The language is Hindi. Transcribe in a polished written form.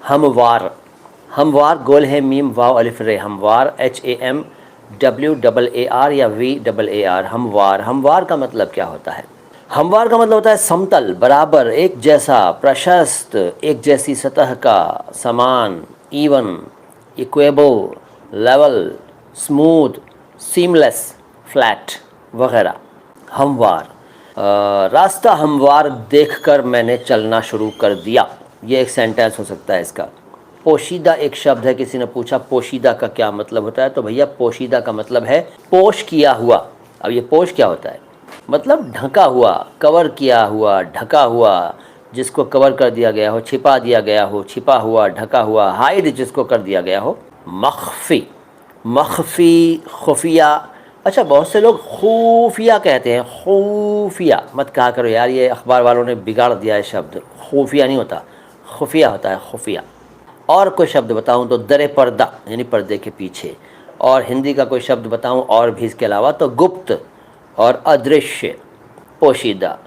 हमवार, हमवार गोल है मीम वाव अलिफ रे, हमवार HAMWAAR या VAAR, हमवार। हमवार का मतलब क्या होता है? हमवार का मतलब होता है समतल, बराबर, एक जैसा, प्रशस्त, एक जैसी सतह का, समान, even, equal, level, smooth, seamless, flat वगैरह। हमवार। रास्ता हमवार देखकर मैंने चलना शुरू कर दिया, ये एक सेंटेंस हो सकता है इसका। पोशीदा एक शब्द है, किसी ने पूछा पोशीदा का क्या मतलब होता है, तो भैया पोशीदा का मतलब है पोश किया हुआ। अब ये पोश क्या होता है? मतलब ढका हुआ, कवर किया हुआ, ढका हुआ, जिसको कवर कर दिया गया हो, छिपा दिया गया हो, छिपा हुआ, ढका हुआ, हाइड जिसको कर दिया गया हो। मख्फी, मख्फी, खुफिया। अच्छा, बहुत से लोग खुफिया कहते हैं, खुफिया मत कहा करो यार, ये अखबार वालों ने बिगाड़ दिया है शब्द, खुफिया नहीं होता, खुफिया होता है, खुफिया। और कोई शब्द बताऊं तो दरे पर्दा यानी पर्दे के पीछे। और हिंदी का कोई शब्द बताऊं और भी इसके अलावा तो गुप्त और अदृश्य, पोशीदा।